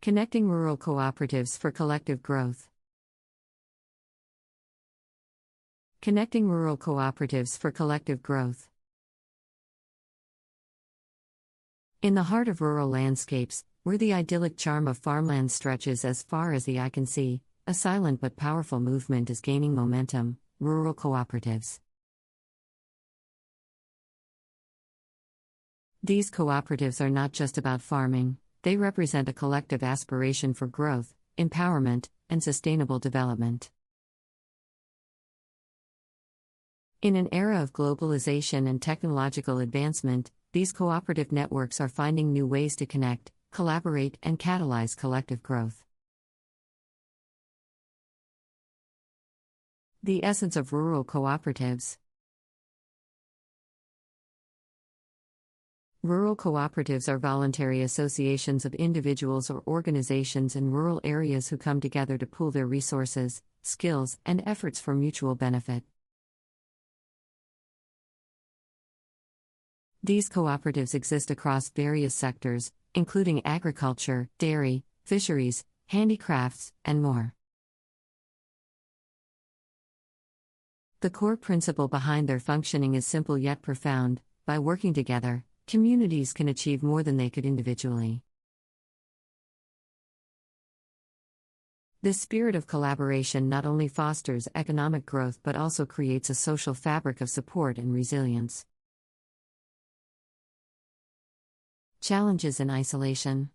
Connecting rural cooperatives for collective growth. Connecting rural cooperatives for collective growth. In the heart of rural landscapes, where the idyllic charm of farmland stretches as far as the eye can see, a silent but powerful movement is gaining momentum: rural cooperatives. These cooperatives are not just about farming, they represent a collective aspiration for growth, empowerment, and sustainable development. In an era of globalization and technological advancement, these cooperative networks are finding new ways to connect, collaborate, and catalyze collective growth. The essence of rural cooperatives. Rural cooperatives are voluntary associations of individuals or organizations in rural areas who come together to pool their resources, skills, and efforts for mutual benefit. These cooperatives exist across various sectors, including agriculture, dairy, fisheries, handicrafts, and more. The core principle behind their functioning is simple yet profound: by working together, communities can achieve more than they could individually. This spirit of collaboration not only fosters economic growth but also creates a social fabric of support and resilience. Challenges in isolation.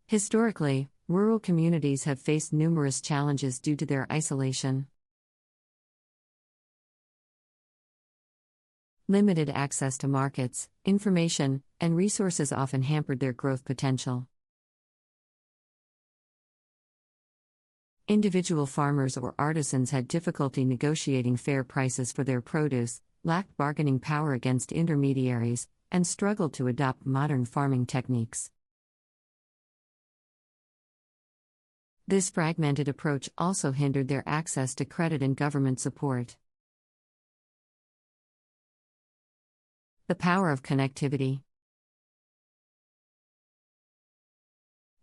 Historically, rural communities have faced numerous challenges due to their isolation. Limited access to markets, information, and resources often hampered their growth potential. Individual farmers or artisans had difficulty negotiating fair prices for their produce, lacked bargaining power against intermediaries, and struggled to adopt modern farming techniques. This fragmented approach also hindered their access to credit and government support. The power of connectivity.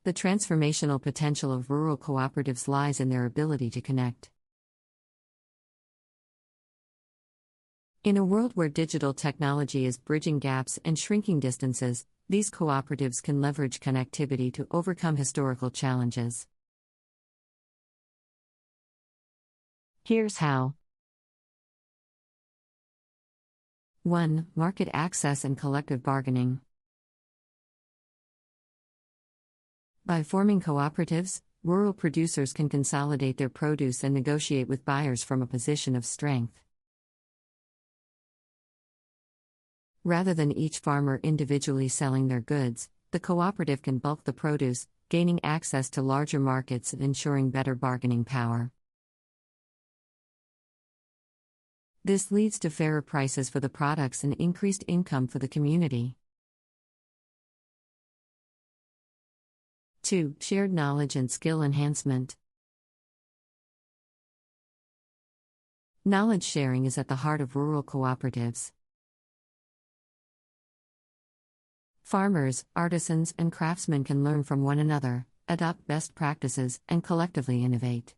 The transformational potential of rural cooperatives lies in their ability to connect. In a world where digital technology is bridging gaps and shrinking distances, these cooperatives can leverage connectivity to overcome historical challenges. Here's how. 1. Market access and collective bargaining. By forming cooperatives, rural producers can consolidate their produce and negotiate with buyers from a position of strength. Rather than each farmer individually selling their goods, the cooperative can bulk the produce, gaining access to larger markets and ensuring better bargaining power. This leads to fairer prices for the products and increased income for the community. 2. Shared knowledge and skill enhancement. Knowledge sharing is at the heart of rural cooperatives. Farmers, artisans, and craftsmen can learn from one another, adopt best practices, and collectively innovate.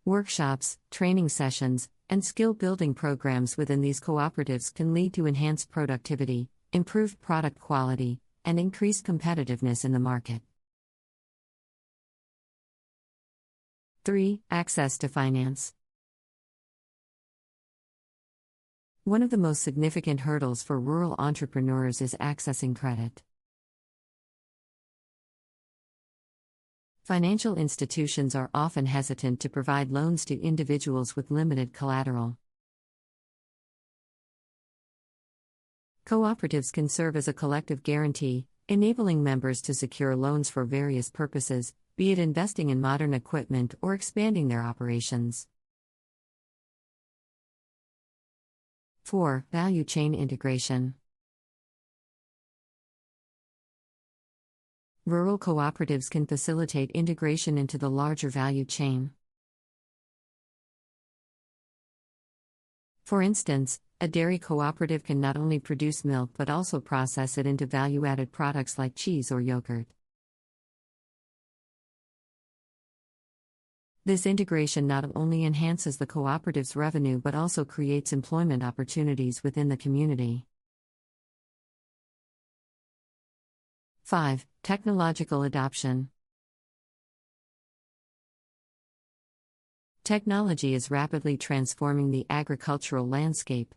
Workshops, training sessions, and skill-building programs within these cooperatives can lead to enhanced productivity, improved product quality, and increased competitiveness in the market. 3. Access to finance. One of the most significant hurdles for rural entrepreneurs is accessing credit. Financial institutions are often hesitant to provide loans to individuals with limited collateral. Cooperatives can serve as a collective guarantee, enabling members to secure loans for various purposes, be it investing in modern equipment or expanding their operations. 4. Value chain integration. Rural cooperatives can facilitate integration into the larger value chain. For instance, A dairy cooperative can not only produce milk but also process it into value-added products like cheese or yogurt. This integration not only enhances the cooperative's revenue but also creates employment opportunities within the community. 5. Technological adoption. Technology is rapidly transforming the agricultural landscape.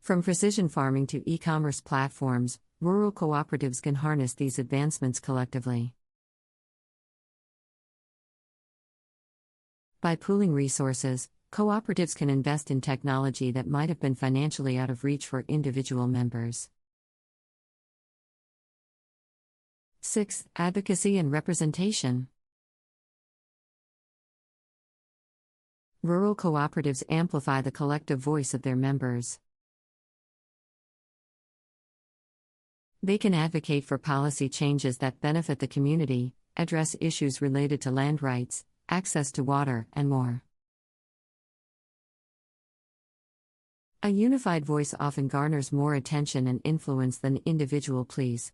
From precision farming to e-commerce platforms, rural cooperatives can harness these advancements collectively. By pooling resources, cooperatives can invest in technology that might have been financially out of reach for individual members. 6. Advocacy and representation. Rural cooperatives amplify the collective voice of their members. They can advocate for policy changes that benefit the community, address issues related to land rights, access to water, and more. A unified voice often garners more attention and influence than individual pleas.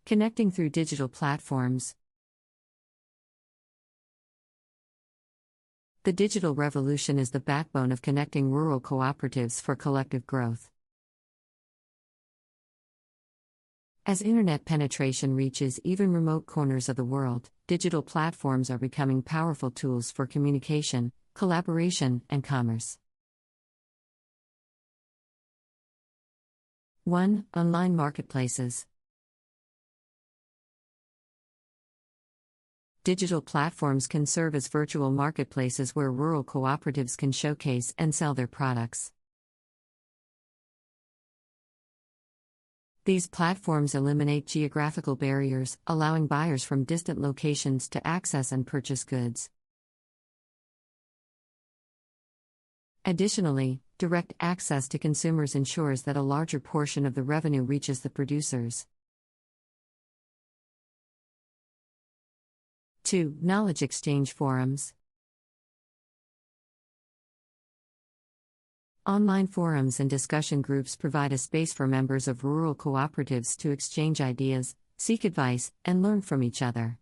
Connecting through digital platforms. The digital revolution is the backbone of connecting rural cooperatives for collective growth. As internet penetration reaches even remote corners of the world, digital platforms are becoming powerful tools for communication, collaboration, and commerce. 1. Online marketplaces. Digital platforms can serve as virtual marketplaces where rural cooperatives can showcase and sell their products. These platforms eliminate geographical barriers, allowing buyers from distant locations to access and purchase goods. Additionally, direct access to consumers ensures that a larger portion of the revenue reaches the producers. 2. Knowledge exchange forums. Online forums and discussion groups provide a space for members of rural cooperatives to exchange ideas, seek advice, and learn from each other.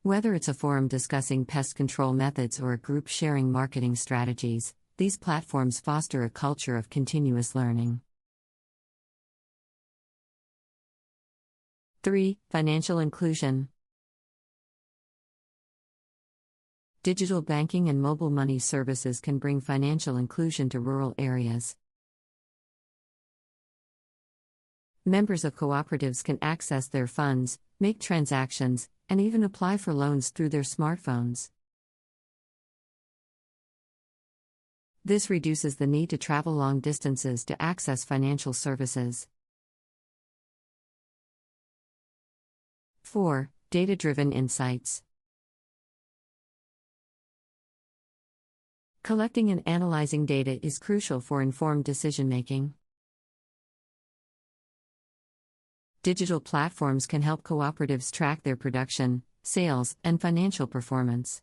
Whether it's a forum discussing pest control methods or a group sharing marketing strategies, these platforms foster a culture of continuous learning. 3. Financial inclusion. Digital banking and mobile money services can bring financial inclusion to rural areas. Members of cooperatives can access their funds, make transactions, and even apply for loans through their smartphones. This reduces the need to travel long distances to access financial services. 4. Data-driven insights. Collecting and analyzing data is crucial for informed decision-making. Digital platforms can help cooperatives track their production, sales, and financial performance.